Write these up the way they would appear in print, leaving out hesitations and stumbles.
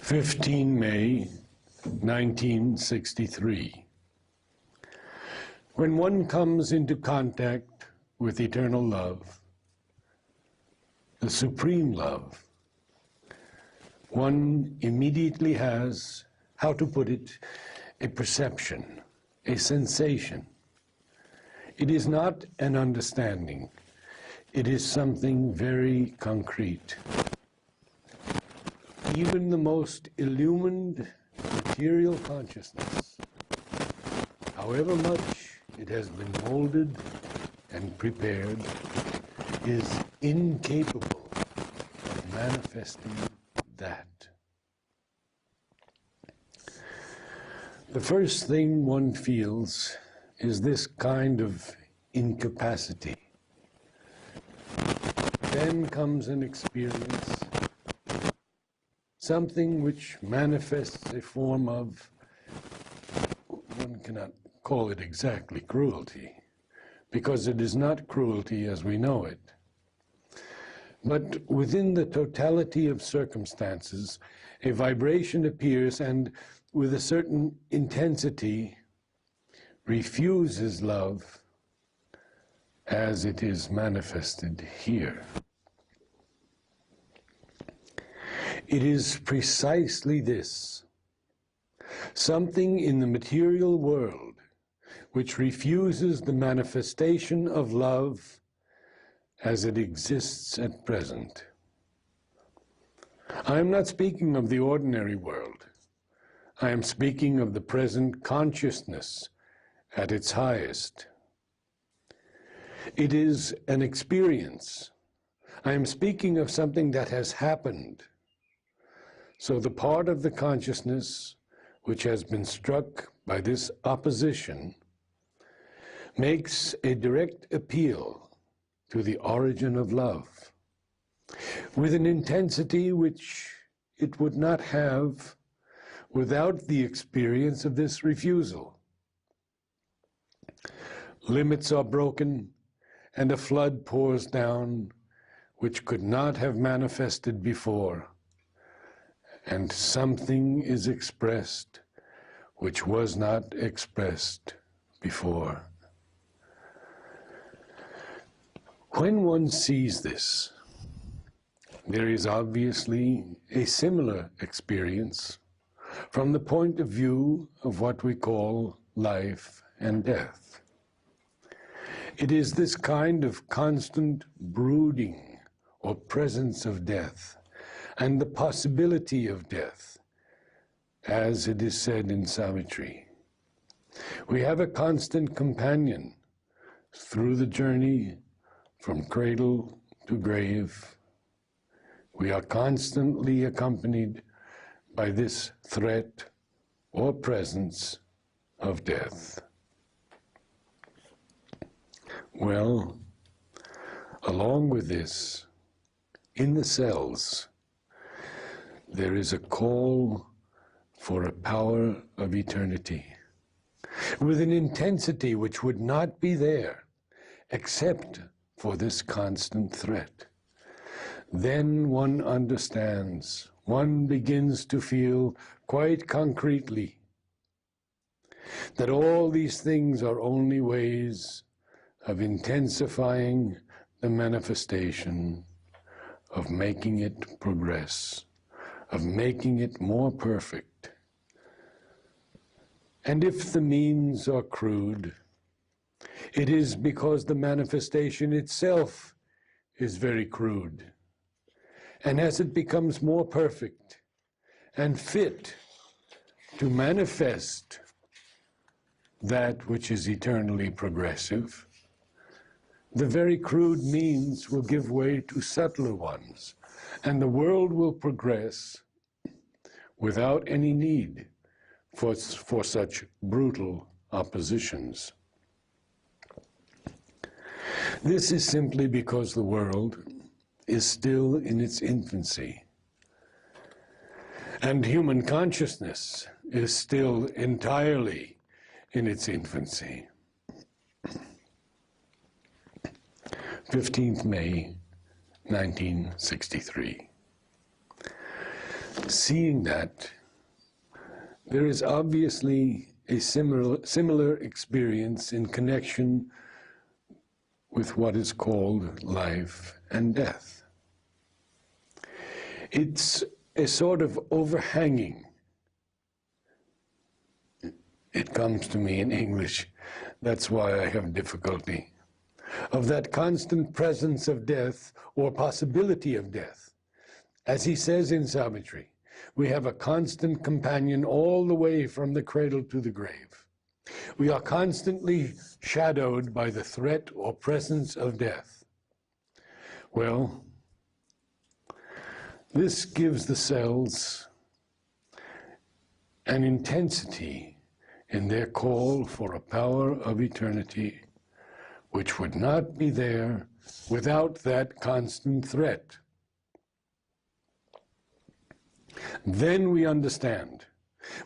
15 May 1963. When one comes into contact with eternal love, the supreme love, one immediately has, how to put it, a perception, a sensation. It is not an understanding. It is something very concrete. Even the most illumined material consciousness, however much it has been molded and prepared, is incapable of manifesting that. The first thing one feels is this kind of incapacity. Then comes an experience, something which manifests a form of, one cannot call it exactly cruelty, because it is not cruelty as we know it. But within the totality of circumstances, a vibration appears and, with a certain intensity, refuses love as it is manifested here. It is precisely this, something in the material world which refuses the manifestation of love as it exists at present. I am not speaking of the ordinary world. I am speaking of the present consciousness at its highest. It is an experience. I am speaking of something that has happened. So the part of the consciousness which has been struck by this opposition makes a direct appeal to the origin of love, with an intensity which it would not have without the experience of this refusal. Limits are broken, and a flood pours down which could not have manifested before, and something is expressed which was not expressed before. When one sees this, there is obviously a similar experience from the point of view of what we call life and death. It is this kind of constant brooding or presence of death and the possibility of death, as it is said in Savitri. We have a constant companion through the journey from cradle to grave. We are constantly accompanied by this threat or presence of death. Well, along with this, in the cells, there is a call for a power of eternity, with an intensity which would not be there except for this constant threat. Then one understands, one begins to feel quite concretely that all these things are only ways of intensifying the manifestation, of making it progress, of making it more perfect. And if the means are crude, it is because the manifestation itself is very crude. And as it becomes more perfect and fit to manifest that which is eternally progressive, the very crude means will give way to subtler ones, and the world will progress without any need for such brutal oppositions. This is simply because the world is still in its infancy, and human consciousness is still entirely in its infancy. 15th May, 1963. Seeing that, there is obviously a similar experience in connection with what is called life and death. It's a sort of overhanging. It comes to me in English, that's why I have difficulty, of that constant presence of death or possibility of death. As he says in Savitri, we have a constant companion all the way from the cradle to the grave. We are constantly shadowed by the threat or presence of death. Well, this gives the cells an intensity in their call for a power of eternity which would not be there without that constant threat. Then we understand.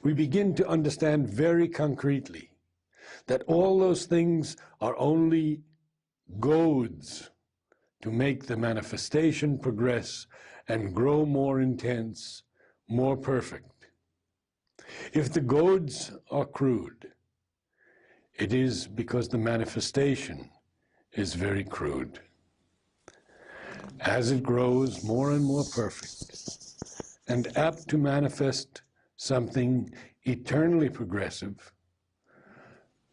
We begin to understand very concretely that all those things are only goads to make the manifestation progress and grow more intense, more perfect. If the goads are crude, it is because the manifestation is very crude. As it grows more and more perfect, and apt to manifest something eternally progressive,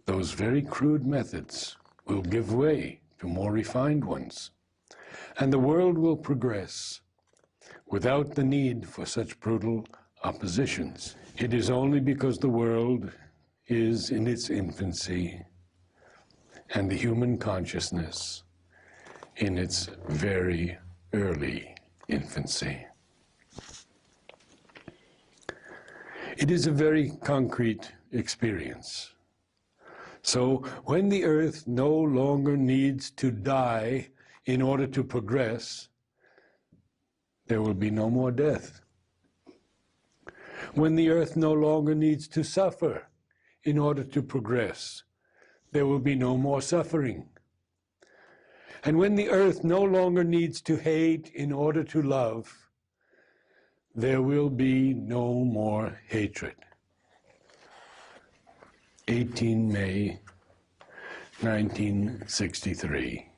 those very crude methods will give way to more refined ones, and the world will progress without the need for such brutal oppositions. It is only because the world is in its infancy and the human consciousness in its very early infancy. It is a very concrete experience. So when the earth no longer needs to die in order to progress, there will be no more death. When the earth no longer needs to suffer in order to progress, there will be no more suffering. And when the earth no longer needs to hate in order to love, there will be no more hatred. 18 May 1963.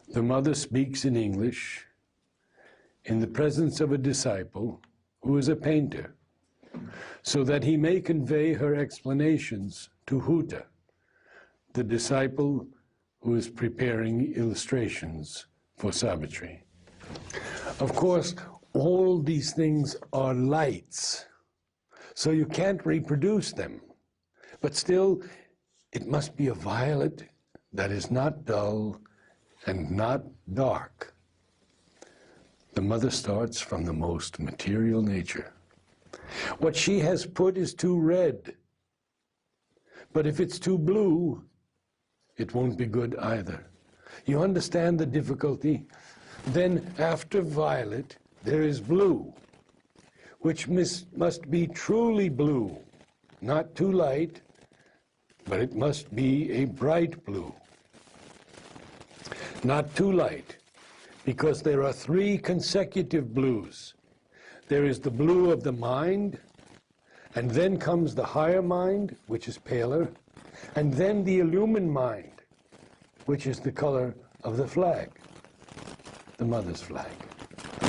The mother speaks in English in the presence of a disciple who is a painter, so that he may convey her explanations to Huta, the disciple who is preparing illustrations for Savitri. Of course, all these things are lights, so you can't reproduce them. But still, it must be a violet that is not dull and not dark. The mother starts from the most material nature. What she has put is too red, but if it's too blue, it won't be good either. You understand the difficulty? Then after violet, there is blue, which must be truly blue, not too light, but it must be a bright blue. Not too light, because there are three consecutive blues. There is the blue of the mind, and then comes the higher mind, which is paler, and then the illumined mind, which is the color of the flag, the mother's flag.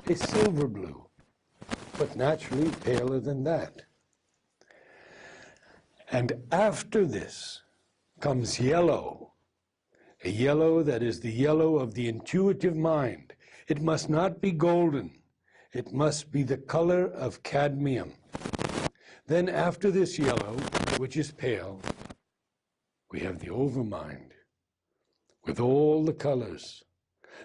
A silver blue, but naturally paler than that. And after this comes yellow, a yellow that is the yellow of the intuitive mind. It must not be golden. It must be the color of cadmium. Then after this yellow, which is pale, we have the overmind with all the colors.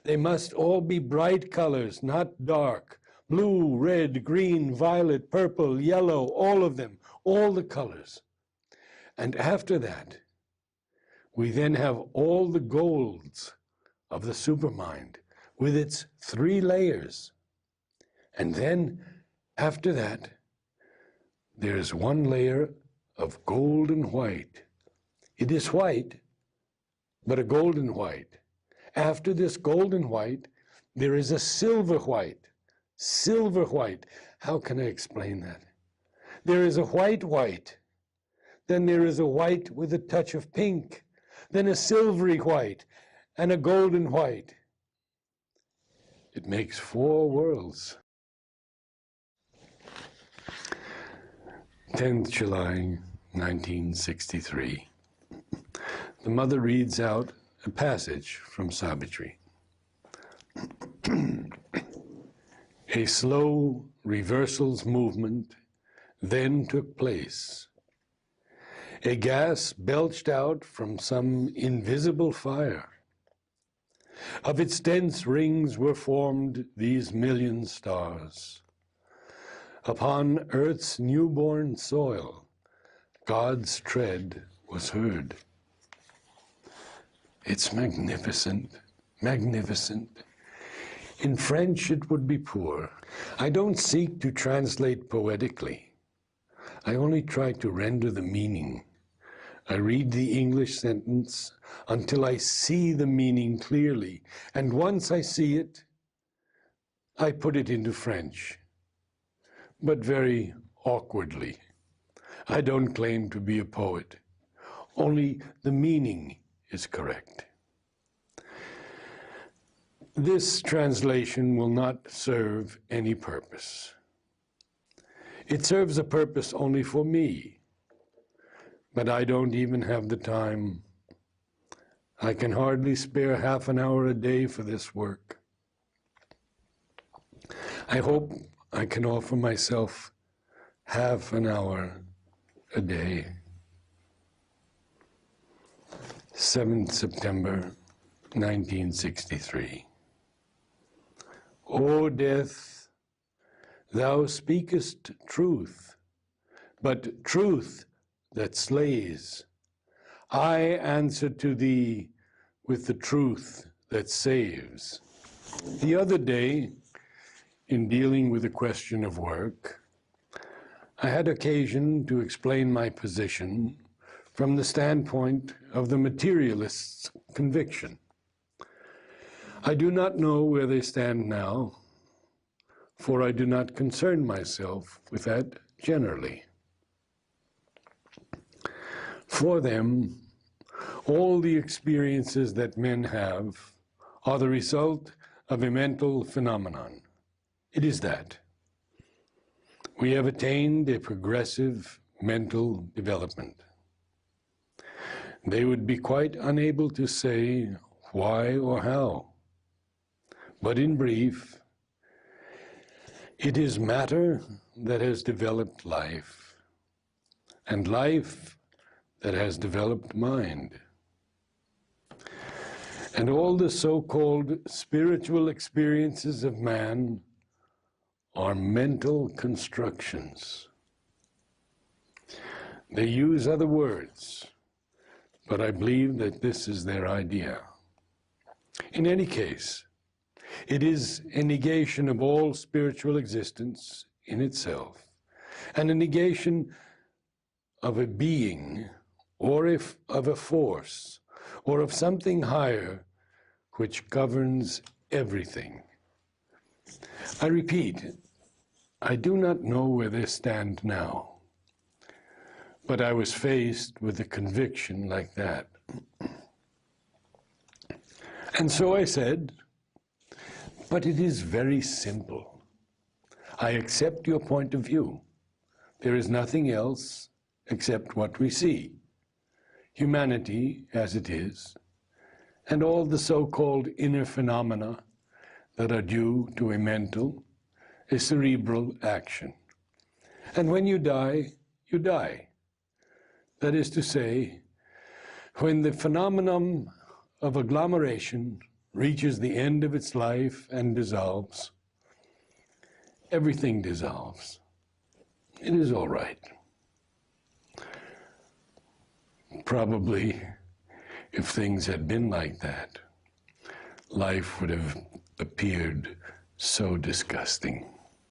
They must all be bright colors, not dark. Blue, red, green, violet, purple, yellow, all of them, all the colors. And after that, we then have all the golds of the supermind with its three layers. And then, after that, there's one layer of golden white. It is white, but a golden white. After this golden white, there is a silver white, how can I explain that? There is a white, then there is a white with a touch of pink, then a silvery white, and a golden white. It makes 4 worlds. 10th July, 1963. The mother reads out a passage from Savitri. A slow reversals movement then took place. A gas belched out from some invisible fire. Of its dense rings were formed these million stars. Upon Earth's newborn soil, God's tread was heard. It's magnificent, magnificent. In French, it would be poor. I don't seek to translate poetically. I only try to render the meaning. I read the English sentence until I see the meaning clearly, and once I see it, I put it into French, but very awkwardly. I don't claim to be a poet. Only the meaning is correct. This translation will not serve any purpose. It serves a purpose only for me, but I don't even have the time. I can hardly spare half an hour a day for this work. I hope I can offer myself half an hour a day. 7th September, 1963. O death, thou speakest truth, but truth that slays. I answer to thee with the truth that saves. The other day, in dealing with the question of work, I had occasion to explain my position from the standpoint of the materialist's conviction. I do not know where they stand now, for I do not concern myself with that generally. For them, all the experiences that men have are the result of a mental phenomenon. It is that. We have attained a progressive mental development. They would be quite unable to say why or how. But in brief, it is matter that has developed life, and life that has developed mind. And all the so-called spiritual experiences of man are mental constructions. They use other words, but I believe that this is their idea. In any case, it is a negation of all spiritual existence in itself, and a negation of a being, or if of a force, or of something higher which governs everything. I repeat, I do not know where they stand now, but I was faced with a conviction like that. And so I said, but it is very simple. I accept your point of view. There is nothing else except what we see. Humanity as it is, and all the so-called inner phenomena that are due to a mental, a cerebral action. And when you die, you die. That is to say, when the phenomenon of agglomeration reaches the end of its life and dissolves, everything dissolves. It is all right. Probably, if things had been like that, life would have appeared so disgusting.